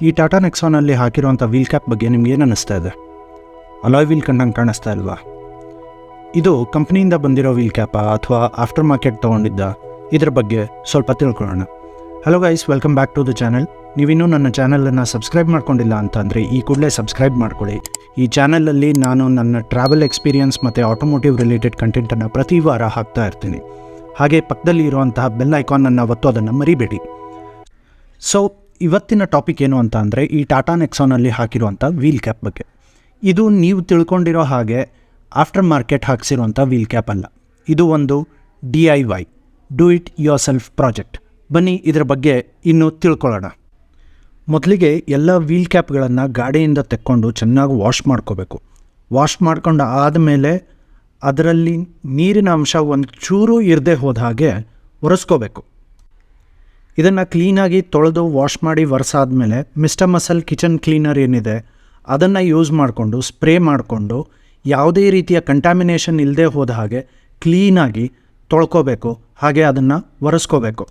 ಈ Tata ನೆಕ್ಸಾನಲ್ಲಿ ಹಾಕಿರುವಂಥ wheel cap ಬಗ್ಗೆ ನಿಮ್ಗೆ ಏನು ಅನ್ನಿಸ್ತಾ ಇದೆ? ಅಲಾಯ್ ವೀಲ್ ಕಂಡಂಗೆ ಕಾಣಿಸ್ತಾ ಇಲ್ವಾ? ಇದು ಕಂಪ್ನಿಯಿಂದ ಬಂದಿರೋ ವೀಲ್ ಕ್ಯಾಪಾ ಅಥವಾ ಆಫ್ಟರ್ ಮಾರ್ಕೆಟ್ ತೊಗೊಂಡಿದ್ದ? ಇದ್ರ ಬಗ್ಗೆ ಸ್ವಲ್ಪ ತಿಳ್ಕೊಳ್ಳೋಣ. Hello guys, welcome back to the channel. ನೀವಿನ್ನೂ ನನ್ನ ಚಾನಲನ್ನು ಸಬ್ಸ್ಕ್ರೈಬ್ ಮಾಡ್ಕೊಂಡಿಲ್ಲ ಅಂತಂದರೆ ಈ ಕೂಡಲೇ ಸಬ್ಸ್ಕ್ರೈಬ್ ಮಾಡ್ಕೊಳ್ಳಿ. ಈ ಚಾನಲಲ್ಲಿ ನಾನು ನನ್ನ ಟ್ರಾವೆಲ್ ಎಕ್ಸ್ಪೀರಿಯನ್ಸ್ ಮತ್ತು ಆಟೋಮೋಟಿವ್ ರಿಲೇಟೆಡ್ ಕಂಟೆಂಟನ್ನು ಪ್ರತಿ ವಾರ ಹಾಕ್ತಾ ಇರ್ತೀನಿ. ಹಾಗೆ ಪಕ್ಕದಲ್ಲಿ ಇರುವಂತಹ ಬೆಲ್ ಐಕಾನನ್ನು ಒತ್ತೋದನ್ನು ಮರಿಬೇಡಿ. ಸೊ ಇವತ್ತಿನ ಟಾಪಿಕ್ ಏನು ಅಂತ ಅಂದರೆ ಈ ಟಾಟಾ ನೆಕ್ಸಾನಲ್ಲಿ ಹಾಕಿರುವಂಥ ವೀಲ್ ಕ್ಯಾಪ್ ಬಗ್ಗೆ. ಇದು ನೀವು ತಿಳ್ಕೊಂಡಿರೋ ಹಾಗೆ ಆಫ್ಟರ್ ಮಾರ್ಕೆಟ್ ಹಾಕ್ಸಿರುವಂಥ ವೀಲ್ ಕ್ಯಾಪ್ ಅಲ್ಲ. ಇದು ಒಂದು DIY, do it your self project. ಬನ್ನಿ ಇದರ ಬಗ್ಗೆ ಇನ್ನೂ ತಿಳ್ಕೊಳ್ಳೋಣ. ಮೊದಲಿಗೆ ಎಲ್ಲ ವೀಲ್ ಕ್ಯಾಪ್ಗಳನ್ನು ಗಾಡಿಯಿಂದ ತೆಕ್ಕೊಂಡು ಚೆನ್ನಾಗಿ ವಾಶ್ ಮಾಡ್ಕೋಬೇಕು. ವಾಶ್ ಮಾಡ್ಕೊಂಡು ಆದಮೇಲೆ ಅದರಲ್ಲಿ ನೀರಿನ ಅಂಶ ಒಂದು ಚೂರು ಇರದೆ ಹೋದ ಹಾಗೆ ಒರೆಸ್ಕೋಬೇಕು. ಇದನ್ನು ಕ್ಲೀನಾಗಿ ತೊಳೆದು ವಾಶ್ ಮಾಡಿ ಒರೆಸಾದ್ಮೇಲೆ ಮಿಸ್ಟರ್ ಮಸಲ್ ಕಿಚನ್ ಕ್ಲೀನರ್ ಏನಿದೆ ಅದನ್ನು ಯೂಸ್ ಮಾಡಿಕೊಂಡು ಸ್ಪ್ರೇ ಮಾಡಿಕೊಂಡು ಯಾವುದೇ ರೀತಿಯ ಕಂಟ್ಯಾಮಿನೇಷನ್ ಇಲ್ಲದೆ ಹೋದ ಹಾಗೆ ಕ್ಲೀನಾಗಿ ತೊಳ್ಕೋಬೇಕು. ಹಾಗೆ ಅದನ್ನು ಒರೆಸ್ಕೋಬೇಕು.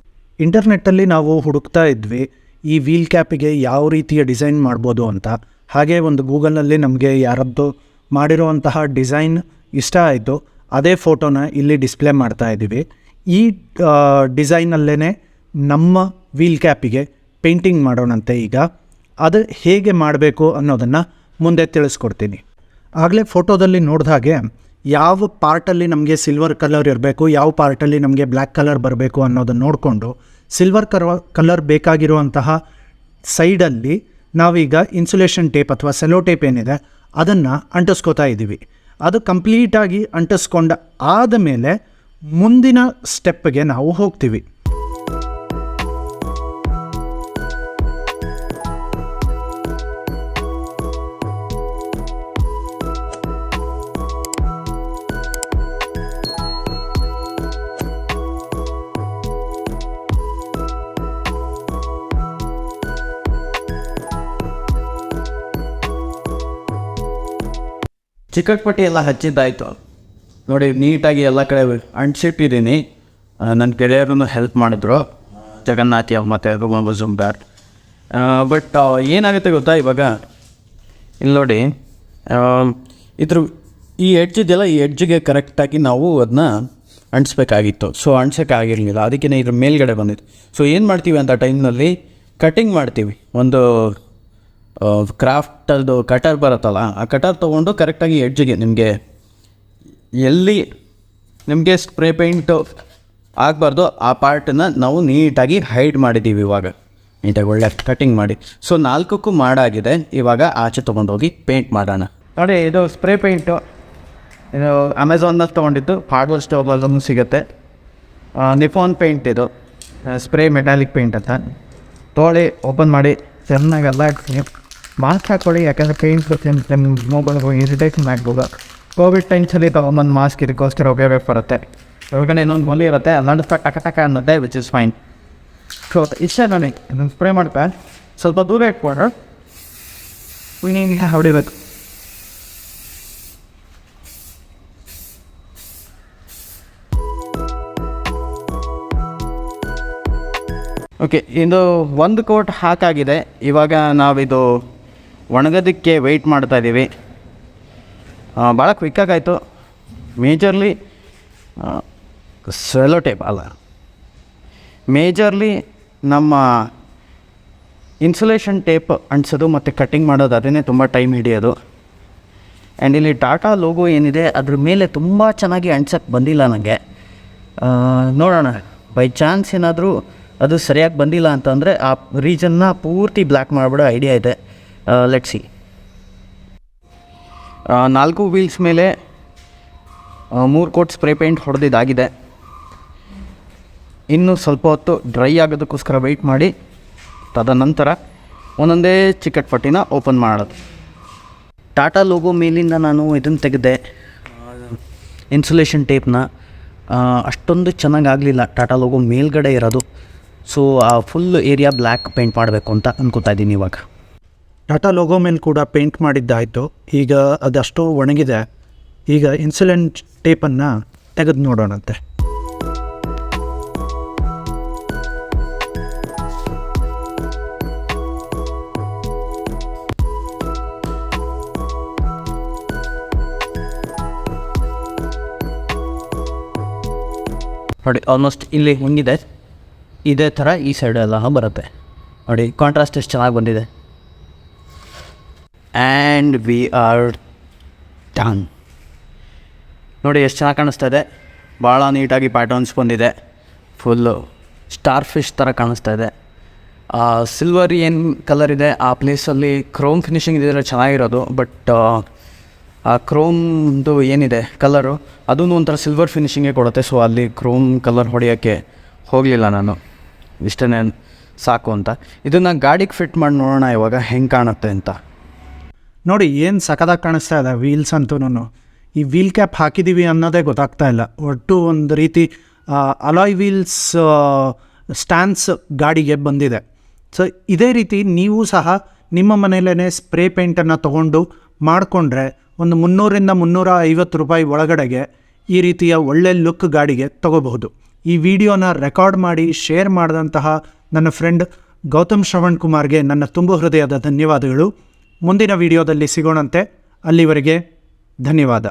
ಇಂಟರ್ನೆಟ್ಟಲ್ಲಿ ನಾವು ಹುಡುಕ್ತಾ ಇದ್ವಿ ಈ ವೀಲ್ ಕ್ಯಾಪಿಗೆ ಯಾವ ರೀತಿಯ ಡಿಸೈನ್ ಮಾಡ್ಬೋದು ಅಂತ. ಹಾಗೆ ಒಂದು ಗೂಗಲಲ್ಲಿ ನಮಗೆ ಯಾರದ್ದು ಮಾಡಿರುವಂತಹ ಡಿಸೈನ್ ಇಷ್ಟ ಆಯಿತು. ಅದೇ ಫೋಟೋನ ಇಲ್ಲಿ ಡಿಸ್ಪ್ಲೇ ಮಾಡ್ತಾ ಇದ್ದೀವಿ. ಈ ಡಿಸೈನಲ್ಲೇ ನಮ್ಮ ವೀಲ್ ಕ್ಯಾಪಿಗೆ ಪೇಂಟಿಂಗ್ ಮಾಡೋಣಂತೆ. ಈಗ ಅದು ಹೇಗೆ ಮಾಡಬೇಕು ಅನ್ನೋದನ್ನು ಮುಂದೆ ತಿಳಿಸ್ಕೊಡ್ತೀನಿ. ಆಗಲೇ ಫೋಟೋದಲ್ಲಿ ನೋಡಿದ ಹಾಗೆ ಯಾವ ಪಾರ್ಟಲ್ಲಿ ನಮಗೆ ಸಿಲ್ವರ್ ಕಲರ್ ಇರಬೇಕು, ಯಾವ ಪಾರ್ಟಲ್ಲಿ ನಮಗೆ ಬ್ಲ್ಯಾಕ್ ಕಲರ್ ಬರಬೇಕು ಅನ್ನೋದನ್ನು ನೋಡಿಕೊಂಡು ಸಿಲ್ವರ್ ಕಲರ್ ಬೇಕಾಗಿರುವಂತಹ ಸೈಡಲ್ಲಿ ನಾವೀಗ ಇನ್ಸುಲೇಷನ್ ಟೇಪ್ ಅಥವಾ ಸೆಲೋ ಟೇಪ್ ಏನಿದೆ ಅದನ್ನು ಅಂಟಿಸ್ಕೋತಾ ಇದ್ದೀವಿ. ಅದು ಕಂಪ್ಲೀಟಾಗಿ ಅಂಟಿಸ್ಕೊಂಡ ಆದಮೇಲೆ ಮುಂದಿನ ಸ್ಟೆಪ್ಗೆ ನಾವು ಹೋಗ್ತೀವಿ. ಚಿಕ್ಕಟ್ಪಟ್ಟಿ ಎಲ್ಲ ಹಚ್ಚಿದ್ದಾಯಿತು ನೋಡಿ, ನೀಟಾಗಿ ಎಲ್ಲ ಕಡೆ ಅಂಟಿಸಿಟ್ಟಿದ್ದೀನಿ. ನನ್ನ ಗೆಳೆಯರೂ ಹೆಲ್ಪ್ ಮಾಡಿದ್ರು, ಜಗನ್ನಾಥ್ ಮತ್ತು ರೂಮಾ ಮಜುಮ್ದಾರ್. ಬಟ್ ಏನಾಗುತ್ತೆ ಗೊತ್ತಾ, ಇವಾಗ ಇಲ್ಲಿ ನೋಡಿ ಇದ್ರ ಈ ಎಡ್ಜ್ ಇದೆಯಲ್ಲ, ಈ ಎಡ್ಜಿಗೆ ಕರೆಕ್ಟಾಗಿ ನಾವು ಅದನ್ನ ಅಂಟಿಸ್ಬೇಕಾಗಿತ್ತು. ಸೊ ಅಂಟಿಸೋಕ್ಕಾಗಿರಲಿಲ್ಲ, ಅದಕ್ಕೆ ಇದ್ರ ಮೇಲ್ಗಡೆ ಬಂದಿತ್ತು. ಸೊ ಏನು ಮಾಡ್ತೀವಿ ಅಂತ ಟೈಮ್ನಲ್ಲಿ ಕಟಿಂಗ್ ಮಾಡ್ತೀವಿ. ಒಂದು ಕ್ರಾಫ್ಟದ್ದು ಕಟರ್ ಬರುತ್ತಲ್ಲ, ಆ ಕಟರ್ ತೊಗೊಂಡು ಕರೆಕ್ಟಾಗಿ ಎಡ್ಜಿಗೆ ನಿಮಗೆ ಎಲ್ಲಿ ನಿಮಗೆ ಸ್ಪ್ರೇ ಪೇಂಟು ಆಗಬಾರ್ದು ಆ ಪಾರ್ಟನ್ನು ನಾವು ನೀಟಾಗಿ ಹೈಡ್ ಮಾಡಿದ್ದೀವಿ. ಇವಾಗ ನೀಟಾಗಿ ಒಳ್ಳೆ ಕಟಿಂಗ್ ಮಾಡಿ. ಸೊ 4ಕ್ಕೂ ಮಾಡಾಗಿದೆ. ಇವಾಗ ಆಚೆ ತೊಗೊಂಡೋಗಿ ಪೇಂಟ್ ಮಾಡೋಣ. ನೋಡಿ, ಇದು ಸ್ಪ್ರೇ ಪೇಂಟು, ಇದು ಅಮೆಝಾನ್ನಲ್ಲಿ ತೊಗೊಂಡಿದ್ದು. ಹಾರ್ಡ್ವೇರ್ ಸ್ಟೋರ್ಗಳಲ್ಲೂ ಸಿಗುತ್ತೆ. ನಿಫಾನ್ ಪೇಂಟ್, ಇದು ಸ್ಪ್ರೇ ಮೆಟಾಲಿಕ್ ಪೇಂಟ್ ಅಂತ. ತೊಗೊಳ್ಳಿ, ಓಪನ್ ಮಾಡಿ ಚೆನ್ನಾಗೆಲ್ಲ ಮಾಸ್ಕ್ ಹಾಕ್ಕೊಳ್ಳಿ. ಯಾಕಂದರೆ ಪೇಂಟ್ ಮೊಬೈಲ್ಗೆ ಇರಿಟೇಷನ್ ಆಗ್ಬೋದು. ಕೋವಿಡ್ ಟೈಮ್ಸಲ್ಲಿ ತೊಗೊಂಬಂದು ಮಾಸ್ಕ್ ಇದಕ್ಕೋಸ್ಕರ ಉಪಯೋಗ ಬರುತ್ತೆ. ಒಳಗಡೆ ಇನ್ನೊಂದು ಮೊಲಿ ಇರುತ್ತೆ, ಅಲ್ಲಂಡು ಟಕ ಅನ್ನೋದೇ, ವಿಚ್ ಇಸ್ ಫೈನ್. ಸೊ ಇಷ್ಟ ನೋಡಿ, ಇದನ್ನು ಸ್ಪ್ರೇ ಮಾಡ್ತಾ ಸ್ವಲ್ಪ ದೂರ ಇಟ್ಕೊಂಡ್ರೆ ಹೊಡಿಬೇಕು. ಓಕೆ, ಇದು ಒಂದು ಕೋಟ್ ಹಾಕಾಗಿದೆ. ಇವಾಗ ನಾವಿದು ಒಣಗೋದಕ್ಕೆ ವೆಯ್ಟ್ ಮಾಡ್ತಾಯಿದ್ದೀವಿ. ಭಾಳ ಕ್ವಿಕ್ಕಾಗಾಯಿತು. ಮೇಜರ್ಲಿ ಸೆಲೋ ಟೇಪ್ ಅಲ್ಲ, ಮೇಜರ್ಲಿ ನಮ್ಮ ಇನ್ಸುಲೇಷನ್ ಟೇಪ್ ಅಂಟಿಸೋದು ಮತ್ತು ಕಟ್ಟಿಂಗ್ ಮಾಡೋದು, ಅದನ್ನೇ ತುಂಬ ಟೈಮ್ ಹಿಡಿಯೋದು. ಆ್ಯಂಡ್ ಇಲ್ಲಿ ಟಾಟಾ ಲೋಗೋ ಏನಿದೆ ಅದ್ರ ಮೇಲೆ ತುಂಬ ಚೆನ್ನಾಗಿ ಅಂಟ್ಸೋಕ್ಕೆ ಬಂದಿಲ್ಲ ನನಗೆ. ನೋಡೋಣ, ಬೈ ಚಾನ್ಸ್ ಏನಾದರೂ ಅದು ಸರಿಯಾಗಿ ಬಂದಿಲ್ಲ ಅಂತಂದರೆ ಆ ರೀಜನ್ನ ಪೂರ್ತಿ ಬ್ಲ್ಯಾಕ್ ಮಾಡಿಬಿಡೋ ಐಡಿಯಾ ಇದೆ. Let's see. 4 ವೀಲ್ಸ್ ಮೇಲೆ 3 ಕೋಟ್ ಸ್ಪ್ರೇ ಪೇಂಟ್ ಹೊಡೆದಿದ್ದಾಗಿದೆ. ಇನ್ನು ಸ್ವಲ್ಪ ಹೊತ್ತು ಡ್ರೈ ಆಗೋದಕ್ಕೋಸ್ಕರ ವೆಯ್ಟ್ ಮಾಡಿ ತದನಂತರ ಒಂದೊಂದೇ ಚಿಕ್ಕಟ್ಪಟ್ಟಿನ ಓಪನ್ ಮಾಡೋದು. ಟಾಟಾ ಲೋಗೋ ಮೇಲಿಂದ ನಾನು ಇದನ್ನು ತೆಗೆದೆ, ಇನ್ಸುಲೇಷನ್ ಟೇಪ್ನ. ಅಷ್ಟೊಂದು ಚೆನ್ನಾಗಾಗಲಿಲ್ಲ ಟಾಟಾ ಲೋಗೋ ಮೇಲ್ಗಡೆ ಇರೋದು. ಸೊ ಆ ಫುಲ್ ಏರಿಯಾ ಬ್ಲ್ಯಾಕ್ ಪೇಂಟ್ ಮಾಡಬೇಕು ಅಂತ ಅನ್ಕೋತಾ ಇದ್ದೀನಿ. ಇವಾಗ ಟಾಟಾ ಲೋಗೋ ಮೇಲೆ ಕೂಡ ಪೇಂಟ್ ಮಾಡಿದ್ದಾಯಿತು. ಈಗ ಅದಷ್ಟು ಒಣಗಿದೆ. ಈಗ ಇನ್ಸುಲೆಂಟ್ ಟೇಪನ್ನು ತೆಗೆದು ನೋಡೋಣಂತೆ. ನೋಡಿ ಆಲ್ಮೋಸ್ಟ್ ಇಲ್ಲಿ ಹಿಂಗಿದೆ, ಇದೇ ಥರ ಈ ಸೈಡ್ ಎಲ್ಲ ಬರುತ್ತೆ ನೋಡಿ. ಕಾಂಟ್ರಾಸ್ಟ್ ಎಷ್ಟು ಚೆನ್ನಾಗಿ ಬಂದಿದೆ. And we are done. ನೋಡಿ ಎಷ್ಟು ಚೆನ್ನಾಗಿ ಕಾಣಿಸ್ತಾ ಇದೆ, ಭಾಳ ನೀಟಾಗಿ ಪ್ಯಾಟರ್ನ್ಸ್ ಬಂದಿದೆ, ಫುಲ್ಲು ಸ್ಟಾರ್ ಫಿಶ್ ಥರ ಕಾಣಿಸ್ತಾ ಇದೆ. ಸಿಲ್ವರ್ ಏನು ಕಲರ್ ಇದೆ ಆ ಪ್ಲೇಸಲ್ಲಿ ಕ್ರೋಮ್ ಫಿನಿಷಿಂಗ್ ಇದ್ದರೆ ಚೆನ್ನಾಗಿರೋದು, ಬಟ್ ಆ ಕ್ರೋಮ್ದು ಏನಿದೆ ಕಲರು ಅದೂ ಒಂಥರ ಸಿಲ್ವರ್ ಫಿನಿಷಿಂಗೇ ಕೊಡುತ್ತೆ. ಸೊ ಅಲ್ಲಿ ಕ್ರೋಮ್ ಕಲರ್ ಹೊಡೆಯೋಕ್ಕೆ ಹೋಗಲಿಲ್ಲ ನಾನು, ಇಷ್ಟೇ ಸಾಕು ಅಂತ. ಇದನ್ನು ಗಾಡಿಗೆ ಫಿಟ್ ಮಾಡಿ ನೋಡೋಣ ಇವಾಗ ಹೆಂಗೆ ಕಾಣುತ್ತೆ ಅಂತ. ನೋಡಿ ಏನು ಸಖತ್ತಾಗಿ ಕಾಣಿಸ್ತಾ ಇದೆ ವೀಲ್ಸ್ ಅಂತೂ. ಈ ವೀಲ್ ಕ್ಯಾಪ್ ಹಾಕಿದ್ದೀವಿ ಅನ್ನೋದೇ ಗೊತ್ತಾಗ್ತಾ ಇಲ್ಲ. ಒಟ್ಟು ಒಂದು ರೀತಿ ಅಲಾಯ್ ವೀಲ್ಸ್ ಸ್ಟ್ಯಾನ್ಸ್ ಗಾಡಿಗೆ ಬಂದಿದೆ. ಸೊ ಇದೇ ರೀತಿ ನೀವು ಸಹ ನಿಮ್ಮ ಮನೆಯಲ್ಲೇ ಸ್ಪ್ರೇ ಪೇಂಟನ್ನು ತೊಗೊಂಡು ಮಾಡಿಕೊಂಡ್ರೆ ಒಂದು 300ರಿಂದ 350 ರೂಪಾಯಿ ಒಳಗಡೆಗೆ ಈ ರೀತಿಯ ಒಳ್ಳೆ ಲುಕ್ ಗಾಡಿಗೆ ತೊಗೋಬಹುದು. ಈ ವಿಡಿಯೋನ ರೆಕಾರ್ಡ್ ಮಾಡಿ ಶೇರ್ ಮಾಡಿದಂತಹ ನನ್ನ ಫ್ರೆಂಡ್ ಗೌತಮ್ ಶ್ರವಣ್ ಕುಮಾರ್ಗೆ ನನ್ನ ತುಂಬ ಹೃದಯದ ಧನ್ಯವಾದಗಳು. ಮುಂದಿನ ವಿಡಿಯೋದಲ್ಲಿ ಸಿಗೋಣಂತೆ, ಅಲ್ಲಿವರೆಗೆ ಧನ್ಯವಾದ.